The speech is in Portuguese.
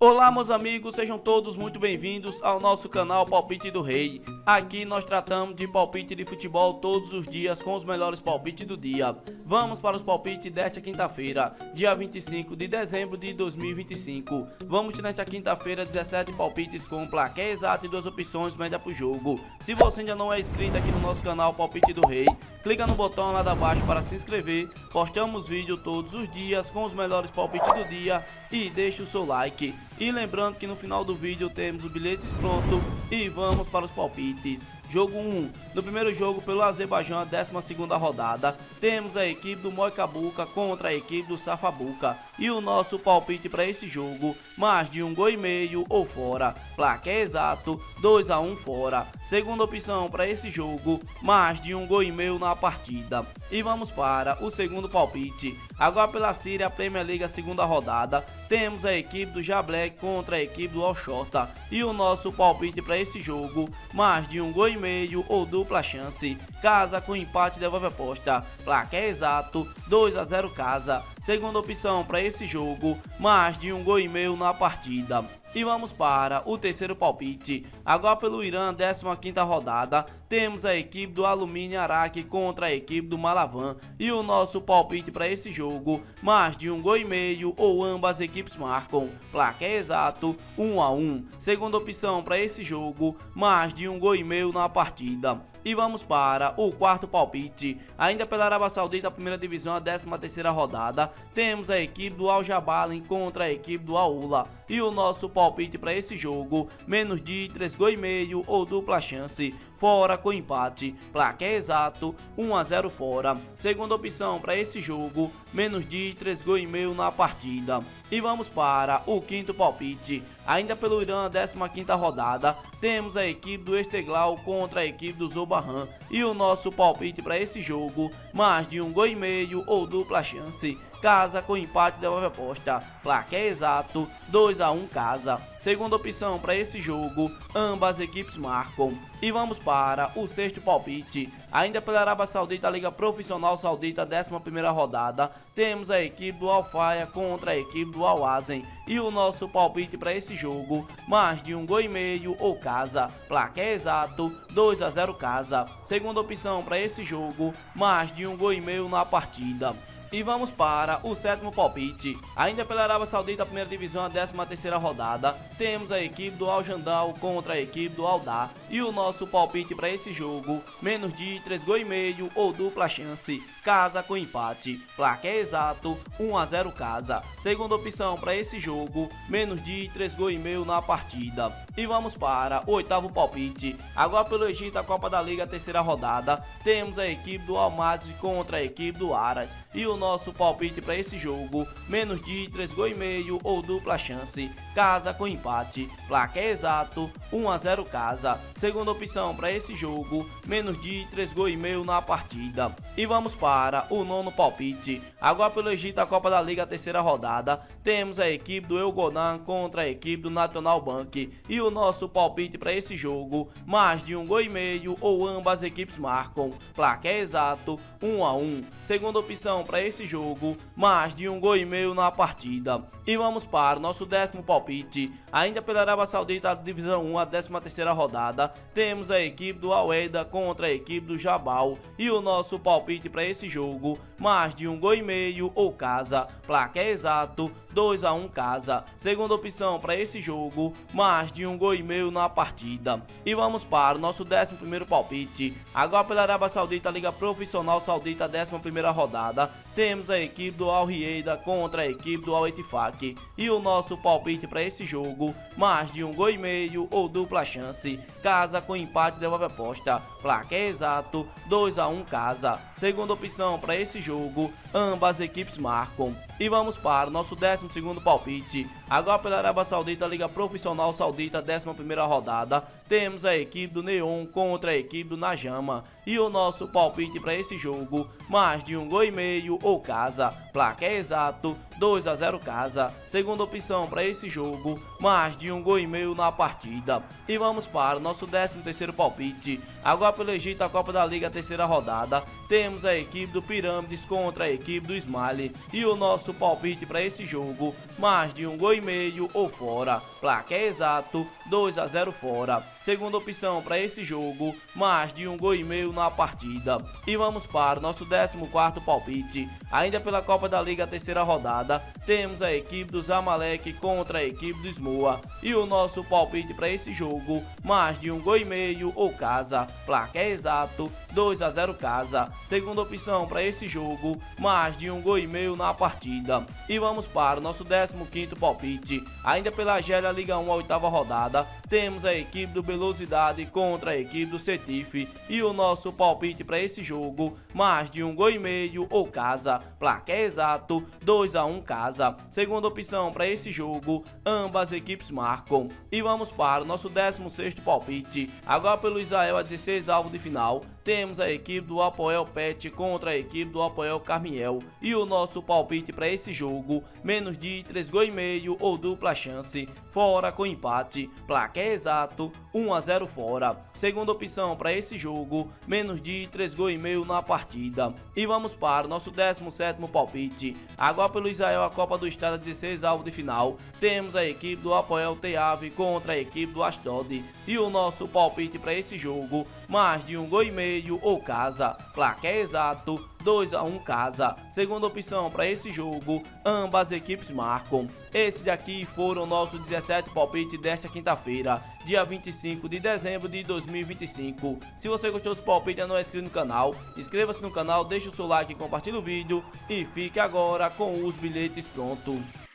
Olá, meus amigos, sejam todos muito bem-vindos ao nosso canal Palpite do Rei. Aqui nós tratamos de palpite de futebol todos os dias com os melhores palpites do dia. Vamos para os palpites desta quinta-feira, dia 25 de dezembro de 2025. Vamos ter nesta quinta-feira 17 palpites com placar exato e duas opções média para o jogo. Se você ainda não é inscrito aqui no nosso canal Palpite do Rei, clica no botão lá abaixo para se inscrever. Postamos vídeo todos os dias com os melhores palpites do dia e deixe o seu like. E lembrando que no final do vídeo temos os bilhetes prontos e vamos para os palpites. Jogo 1. No primeiro jogo pelo Azerbaijão, a 12ª rodada, temos a equipe do Moicabúca contra a equipe do Safabuca. E o nosso palpite para esse jogo, mais de 1,5 gols ou fora. Placar exato, 2-1 fora. Segunda opção para esse jogo, mais de 1,5 gols na partida. E vamos para o segundo palpite. Agora pela Síria Premier League, a segunda rodada, temos a equipe do Jablek contra a equipe do Al-Shorta. E o nosso palpite para esse jogo, mais de 1,5 gols ou dupla chance. Casa com empate devolve a aposta. Placar exato, 2-0 casa. Segunda opção para esse jogo, mais de 1,5 gols na partida. E vamos para o terceiro palpite. Agora pelo Irã, 15ª rodada, temos a equipe do Alumínio Araque contra a equipe do Malavan. E o nosso palpite para esse jogo, mais de 1,5 gols ou ambas as equipes marcam. Placar exato, 1-1. Segunda opção para esse jogo, mais de 1,5 gols na partida. E vamos para o quarto palpite. Ainda pela Arábia Saudita, a primeira divisão, a 13ª rodada, temos a equipe do Al Jabalin contra a equipe do Al Ula. E o nosso palpite para esse jogo, menos de 3,5 gols ou dupla chance, fora com empate. Placar exato, 1-0 fora. Segunda opção para esse jogo, menos de 3,5 gols na partida. E vamos para o quinto palpite. Ainda pelo Irã, 15ª rodada, temos a equipe do Esteghlal contra a equipe do Zobahan. E o nosso palpite para esse jogo, mais de 1,5 gols ou dupla chance. Casa com empate devolve a aposta. Placar exato, 2-1 casa. Segunda opção para esse jogo, ambas as equipes marcam. E vamos para o sexto palpite. Ainda pela Arábia Saudita, a Liga Profissional Saudita, 11ª rodada, temos a equipe do Al-Faya contra a equipe do Al-Azen. E o nosso palpite para esse jogo, mais de 1,5 gols ou casa. Placar exato, 2-0 casa. Segunda opção para esse jogo, mais de 1,5 gols na partida. E vamos para o sétimo palpite. Ainda pela Arábia Saudita, a primeira divisão, a 13ª rodada, temos a equipe do Al Jandal contra a equipe do Al Dar. E o nosso palpite para esse jogo, menos de 3,5 gols ou dupla chance. Casa com empate. Placar exato, 1-0 casa. Segunda opção para esse jogo, menos de 3,5 gols na partida. E vamos para o oitavo palpite. Agora pelo Egito, a Copa da Liga, a terceira rodada, temos a equipe do Al Masry contra a equipe do Aras. E o nosso palpite para esse jogo, menos de 3,5 gols ou dupla chance. Casa com empate. Placar exato, 1-0 casa. Segunda opção para esse jogo, menos de 3,5 gols na partida. E vamos para o nono palpite. Agora pelo Egito, a Copa da Liga, a terceira rodada, temos a equipe do El Gonan contra a equipe do National Bank. E o nosso palpite para esse jogo, mais de 1,5 gols ou ambas as equipes marcam. Placar exato, 1-1. Segunda opção para esse jogo, mais de 1,5 gols na partida. E vamos para o nosso décimo palpite. Ainda pela Arábia Saudita, a divisão 1, a 13ª rodada, temos a equipe do Al Wehda contra a equipe do Jabal. E o nosso palpite para esse jogo, mais de 1,5 gols ou casa. Placar exato, 2-1 casa. Segunda opção para esse jogo, mais de 1,5 gols na partida. E vamos para o nosso 11º palpite. Agora pela Arábia Saudita, a Liga Profissional Saudita, a 11ª rodada, temos a equipe do Al Riyada contra a equipe do Al Ettifaq. E o nosso palpite para esse jogo, mais de 1,5 gols ou dupla chance. Casa com empate devolve a aposta. Placar exato, 2-1 casa. Segunda opção para esse jogo, ambas as equipes marcam. E vamos para o nosso 12º palpite. Agora pela Arábia Saudita, a Liga Profissional Saudita, 11ª rodada, temos a equipe do Neon contra a equipe do Najama. E o nosso palpite para esse jogo, mais de 1,5 gols ou casa. Placar exato, 2-0 casa. Segunda opção para esse jogo, mais de 1,5 gols na partida. E vamos para o nosso 13º palpite. Agora pelo Egito, a Copa da Liga, terceira rodada, temos a equipe do Pirâmides contra a equipe do Smile. E o nosso palpite para esse jogo, mais de 1,5 gols ou fora. Placar exato, 2-0 fora. Segunda opção para esse jogo, mais de 1,5 gols na partida. E vamos para o nosso 14º palpite. Ainda pela Copa da Liga, terceira rodada, temos a equipe do Zamalek contra a equipe do Smoa. E o nosso palpite para esse jogo, mais de 1,5 gols ou casa. Placar exato, 2-0 casa. Segunda opção para esse jogo, mais de 1,5 gols na partida. E vamos para o nosso 15º palpite. Ainda pela Argélia Liga 1, a oitava rodada, temos a equipe do Velocidade contra a equipe do Setife. E o nosso palpite para esse jogo, mais de 1,5 gols ou casa. Placar exato, 2-1 casa. Segunda opção para esse jogo, ambas equipes marcam. E vamos para o nosso 16º palpite. Agora pelo Israel, a 16 avos de final, temos a equipe do Apoel Pet contra a equipe do Apoel Carmiel. E o nosso palpite para esse jogo, menos de 3,5 gols ou dupla chance, fora com empate. Placar exato, 1-0 fora. Segunda opção para esse jogo, menos de 3,5 gols na partida. E vamos para o nosso 17º palpite. Agora pelo Israel, a Copa do Estado, 16 avos de final, temos a equipe do Apoel Teave contra a equipe do Ashdod. E o nosso palpite para esse jogo, mais de 1,5 gols ou casa. Placar exato, 2-1 casa. Segunda opção para esse jogo, ambas equipes marcam. Esses daqui foram nossos 17 palpites desta quinta-feira, dia 25 de dezembro de 2025. Se você gostou dos palpites e não é inscrito no canal, inscreva-se no canal, deixe o seu like e compartilhe o vídeo. E fique agora com os bilhetes prontos.